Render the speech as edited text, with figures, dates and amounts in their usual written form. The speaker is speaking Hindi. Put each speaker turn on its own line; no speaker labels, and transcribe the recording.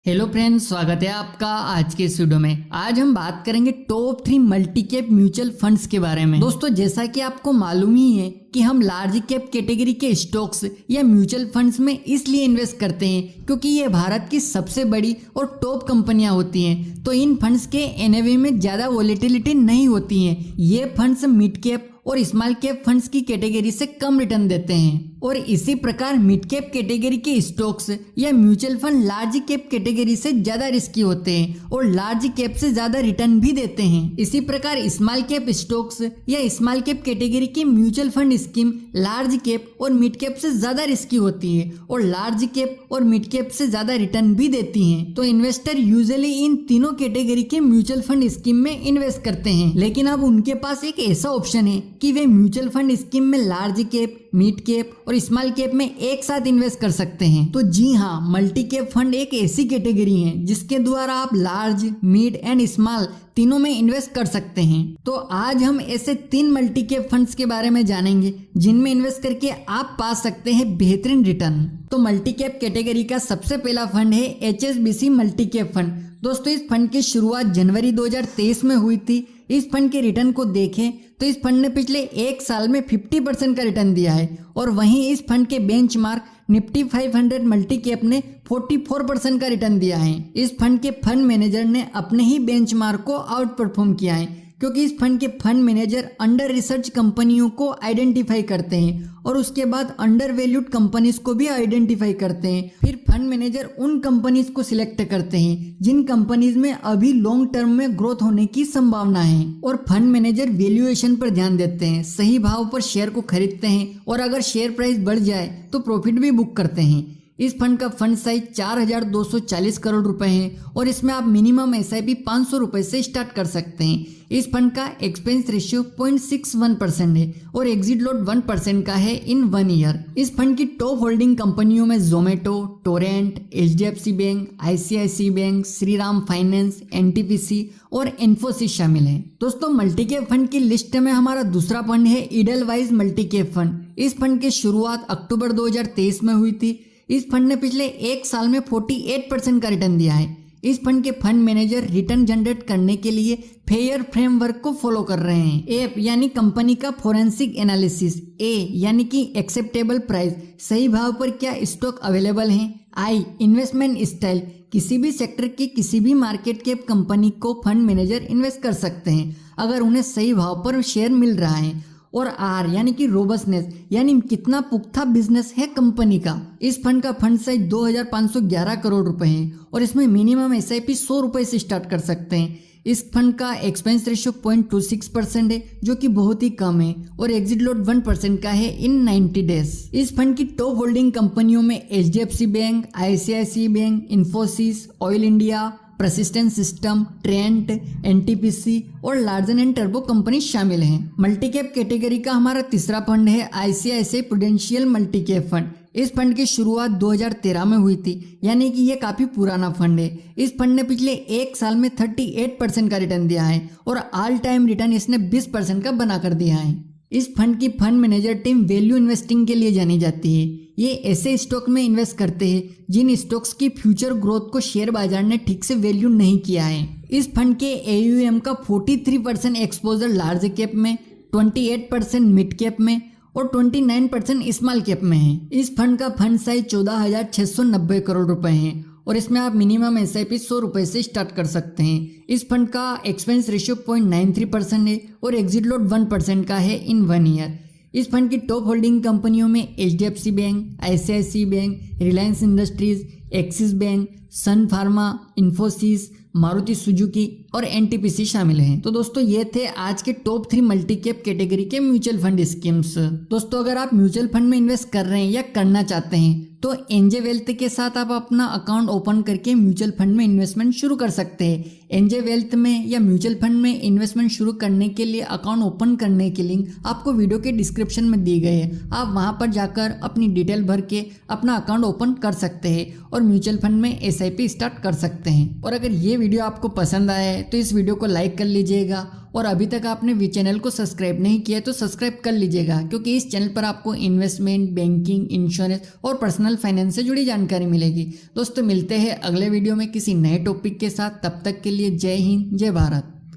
हेलो फ्रेंड्स, स्वागत है आपका आज के इस वीडियो में। आज हम बात करेंगे top 3 multi cap mutual funds के बारे में। दोस्तों, जैसा कि आपको मालूम ही है कि हम लार्ज कैप कैटेगरी के स्टॉक्स या म्यूचुअल फंड्स में इसलिए इन्वेस्ट करते हैं क्योंकि ये भारत की सबसे बड़ी और टॉप कंपनियां होती हैं। तो इन फंड्स के एनएवी में ज़्यादा वॉलेटिलिटी नहीं होती है। ये फंड्स मिड कैप और स्मॉल कैप फंड्स की कैटेगरी से कम रिटर्न देते हैं और इसी प्रकार मिड कैप कैटेगरी के स्टॉक्स या mutual fund large cap category से ज्यादा रिस्की होते हैं और लार्ज कैप से ज्यादा रिटर्न भी देते हैं। इसी प्रकार स्मॉल कैप स्टॉक्स या स्मॉल कैप कैटेगरी की mutual fund scheme large cap और मिड कैप से ज्यादा रिस्की होती है और लार्ज कैप और मिड कैप से ज्यादा रिटर्न भी देती हैं। तो इन्वेस्टर यूजुअली इन तीनों कैटेगरी के म्यूचुअल फंड स्कीम में इन्वेस्ट करते हैं, लेकिन अब उनके पास एक ऐसा ऑप्शन है कि वे म्यूचुअल फंड स्कीम में लार्ज कैप, मिड कैप और स्मॉल कैप में एक साथ इन्वेस्ट कर सकते हैं। तो जी हाँ, मल्टी कैप फंड एक ऐसी कैटेगरी है जिसके द्वारा आप लार्ज, मिड एंड स्मॉल तीनों में इन्वेस्ट कर सकते हैं। तो आज हम ऐसे 3 मल्टी कैप फंड्स के बारे में जानेंगे जिनमें इन्वेस्ट करके आप पा सकते हैं बेहतरीन रिटर्न। तो मल्टी कैप कैटेगरी का सबसे पहला फंड है HSBC मल्टी कैप फंड। दोस्तों, इस फंड की शुरुआत जनवरी 2023 में हुई थी। इस फंड के रिटर्न को देखें तो इस फंड ने पिछले एक साल में 50% का रिटर्न दिया है और वहीं इस फंड के बेंचमार्क निफ्टी 500 मल्टी कैप ने 44% का रिटर्न दिया है। इस फंड के फंड मैनेजर ने अपने ही बेंचमार्क को आउट परफॉर्म किया है क्योंकि इस फंड के फंड मैनेजर अंडर रिसर्च कंपनियों को आइडेंटिफाई करते हैं और उसके बाद अंडर वैल्यूड कंपनीज को भी आइडेंटिफाई करते हैं। फिर फंड मैनेजर उन कंपनीज को सिलेक्ट करते हैं जिन कंपनीज में अभी लॉन्ग टर्म में ग्रोथ होने की संभावना है और फंड मैनेजर वैल्यूएशन पर ध्यान देते हैं, सही भाव पर शेयर को खरीदते हैं और अगर शेयर प्राइस बढ़ जाए तो प्रॉफिट भी बुक करते हैं। इस फंड का फंड साइज 4,240 करोड़ रुपए है और इसमें आप मिनिमम SIP 500 रुपए से स्टार्ट कर सकते हैं। इस फंड का एक्सपेंस रेशियो 0.61% है और एग्जिट लोड 1% का है इन 1 ईयर। इस फंड की टॉप होल्डिंग कंपनियों में Zomato, Torrent, HDFC Bank, ICICI bank, Shriram finance, NTPC और इन्फोसिस शामिल है। दोस्तों, मल्टी कैप फंड की लिस्ट में हमारा दूसरा फंड है इडलवाइज मल्टी कैप फंड। इस फंड की शुरुआत अक्टूबर 2023 में हुई थी। इस फंड ने पिछले एक साल में 48% का रिटर्न दिया है। इस फंड के फंड मैनेजर रिटर्न जनरेट करने के लिए फेयर फ्रेमवर्क को फॉलो कर रहे हैं। एफ यानी कंपनी का फोरेंसिक एनालिसिस, ए यानी कि एक्सेप्टेबल प्राइस, सही भाव पर क्या स्टॉक अवेलेबल हैं, आई इन्वेस्टमेंट स्टाइल, किसी भी सेक्टर की किसी भी मार्केट कैप कंपनी को फंड मैनेजर इन्वेस्ट कर सकते हैं अगर उन्हें सही भाव पर शेयर मिल रहा है, और आर यानी कि रोबस्टनेस यानी कितना पुख्ता बिजनेस है कंपनी का। इस फंड का फंड साइज 2,511 करोड़ रुपए है और इसमें मिनिमम SIP 100 रुपए से स्टार्ट कर सकते हैं। इस फंड का एक्सपेंस रेशियो 0.26% है जो कि बहुत ही कम है और एग्जिट लोड 1% का है इन 90 डेज। इस फंड की टॉप होल्डिंग कंपनियों में HDFC Bank, ICICI bank, Infosys, oil India, persistent system, Trent, NTPC और लार्जन एंड टर्बो कंपनी शामिल हैं। मल्टी कैप कैटेगरी का हमारा तीसरा फंड है ICICI prudential multi cap fund. इस फंड की शुरुआत 2013 में हुई थी, यानी कि ये काफी पुराना फंड है। इस फंड ने पिछले एक साल में 38% का रिटर्न दिया है और ऑल टाइम रिटर्न इसने 20% का बना कर दिया है। इस फंड की fund manager team value investing के लिए जानी जाती है। ये ऐसे स्टॉक में इन्वेस्ट करते हैं जिन स्टॉक्स की फ्यूचर ग्रोथ को शेयर बाजार ने ठीक से वैल्यू नहीं किया है। इस फंड के AUM का 43% एक्सपोजर लार्ज कैप में, 28% मिड कैप में और 29% स्मॉल कैप में है। इस फंड का फंड साइज 14,690 करोड़ रुपए है और इसमें आप मिनिमम SIP 100 रुपए से स्टार्ट कर सकते हैं। इस फंड का एक्सपेंस रेशियो 0.93% है और एग्जिट लोड 1% का है इन 1 ईयर। इस फंड की टॉप होल्डिंग कंपनियों में HDFC बैंक, ICICI बैंक, रिलायंस इंडस्ट्रीज, एक्सिस बैंक, सन फार्मा, इन्फोसिस, मारुति सुजुकी और NTPC शामिल हैं। तो दोस्तों, ये थे आज के टॉप 3 मल्टी कैप कैटेगरी के म्यूचुअल फंड स्कीम्स। दोस्तों, अगर आप म्यूचुअल फंड में इन्वेस्ट कर रहे हैं या करना चाहते हैं तो एनजे वेल्थ के साथ आप अपना अकाउंट ओपन करके म्यूचुअल फंड में इन्वेस्टमेंट शुरू कर सकते हैं। एनजे वेल्थ में या म्यूचुअल फंड में इन्वेस्टमेंट शुरू करने के लिए अकाउंट ओपन करने की लिंक आपको वीडियो के डिस्क्रिप्शन में दी गई है। आप वहां पर जाकर अपनी डिटेल भर के अपना अकाउंट ओपन कर सकते हैं और म्यूचुअल फंड में SIP स्टार्ट कर सकते हैं। और अगर ये वीडियो आपको पसंद आया है तो इस वीडियो को लाइक कर लीजिएगा और अभी तक आपने चैनल को सब्सक्राइब नहीं किया तो सब्सक्राइब कर लीजिएगा, क्योंकि इस चैनल पर आपको इन्वेस्टमेंट, बैंकिंग, इंश्योरेंस और पर्सनल फाइनेंस से जुड़ी जानकारी मिलेगी। दोस्तों मिलते हैं अगले वीडियो में किसी नए टॉपिक के साथ, तब तक के लिए जय हिंद, जय भारत।